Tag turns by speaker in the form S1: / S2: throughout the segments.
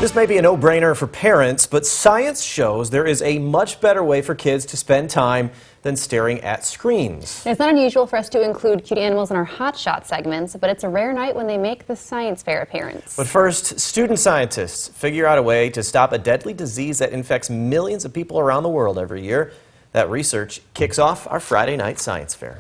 S1: This may be a no-brainer for parents, but science shows there is a much better way for kids to spend time than staring at screens.
S2: It's not unusual for us to include cute animals in our Hot Shot segments, but it's a rare night when they make the science fair appearance.
S1: But first, student scientists figure out a way to stop a deadly disease that infects millions of people around the world every year. That research kicks off our Friday night science fair.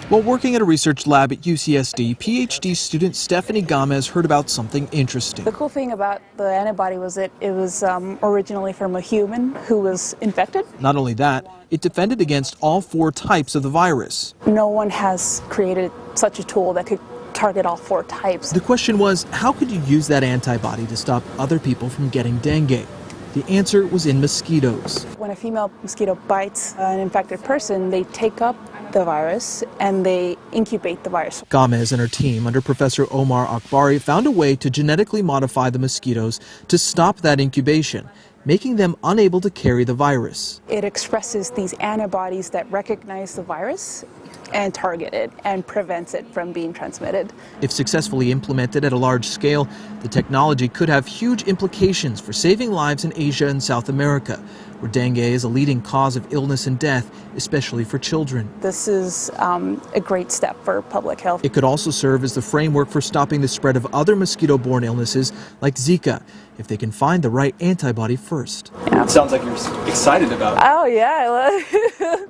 S3: While working at a research lab at UCSD, PhD student Stephanie Gomez heard about something interesting.
S4: The cool thing about the antibody was that it was originally from a human who was infected.
S3: Not only that, it defended against all 4 types of the virus.
S4: No one has created such a tool that could target all 4 types.
S3: The question was, how could you use that antibody to stop other people from getting dengue? The answer was in mosquitoes.
S4: When a female mosquito bites an infected person, they take up the virus and they incubate the virus.
S3: Gomez and her team, under Professor Omar Akbari, found a way to genetically modify the mosquitoes to stop that incubation, making them unable to carry the virus.
S4: It expresses these antibodies that recognize the virus and target it and prevents it from being transmitted.
S3: If successfully implemented at a large scale, the technology could have huge implications for saving lives in Asia and South America, where dengue is a leading cause of illness and death, especially for children.
S4: This is a great step for public health.
S3: It could also serve as the framework for stopping the spread of other mosquito-borne illnesses like Zika, if they can find the right antibody first.
S4: Yeah.
S5: It sounds like you're excited about it.
S4: Oh yeah,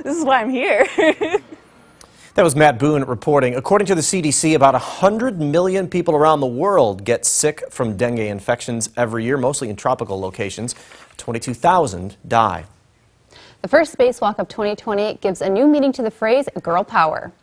S4: this is why I'm here.
S1: That was Matt Boone reporting. According to the CDC, about 100 million people around the world get sick from dengue infections every year, mostly in tropical locations. 22,000 die.
S2: The first spacewalk of 2020 gives a new meaning to the phrase girl power.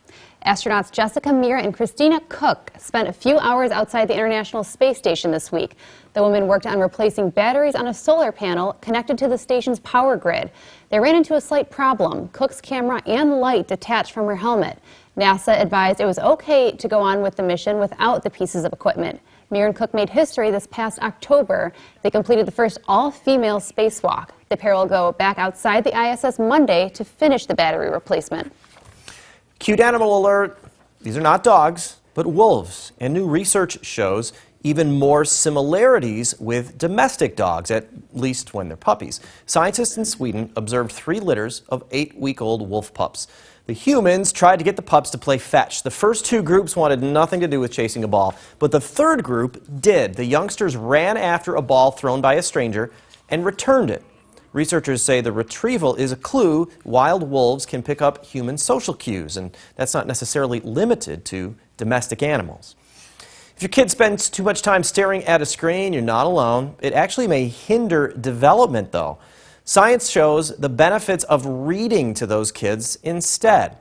S2: Astronauts Jessica Meir and Christina Koch spent a few hours outside the International Space Station this week. The women worked on replacing batteries on a solar panel connected to the station's power grid. They ran into a slight problem. Koch's camera and light detached from her helmet. NASA advised it was okay to go on with the mission without the pieces of equipment. Meir and Koch made history this past October. They completed the first all-female spacewalk. The pair will go back outside the ISS Monday to finish the battery replacement.
S1: Cute animal alert. These are not dogs, but wolves. And new research shows even more similarities with domestic dogs, at least when they're puppies. Scientists in Sweden observed 3 litters of 8-week-old wolf pups. The humans tried to get the pups to play fetch. The first 2 groups wanted nothing to do with chasing a ball, but the third group did. The youngsters ran after a ball thrown by a stranger and returned it. Researchers say the retrieval is a clue wild wolves can pick up human social cues, and that's not necessarily limited to domestic animals. If your kid spends too much time staring at a screen, you're not alone. It actually may hinder development, though. Science shows the benefits of reading to those kids instead.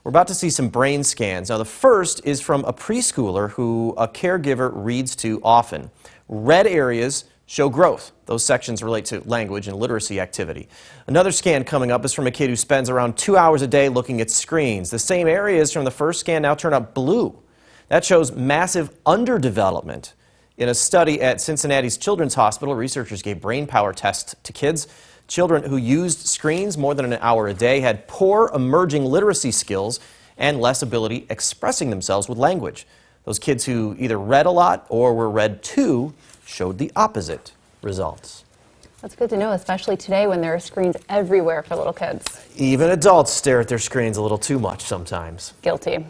S1: We're about to see some brain scans. Now, the first is from a preschooler who a caregiver reads to often. Red areas show growth. Those sections relate to language and literacy activity. Another scan coming up is from a kid who spends around 2 hours a day looking at screens. The same areas from the first scan now turn up blue. That shows massive underdevelopment. In a study at Cincinnati's Children's Hospital, researchers gave brain power tests to kids. Children who used screens more than an hour a day had poor emerging literacy skills and less ability expressing themselves with language. Those kids who either read a lot or were read to showed the opposite results.
S2: That's good to know, especially today when there are screens everywhere for little kids.
S1: Even adults stare at their screens a little too much sometimes.
S2: Guilty.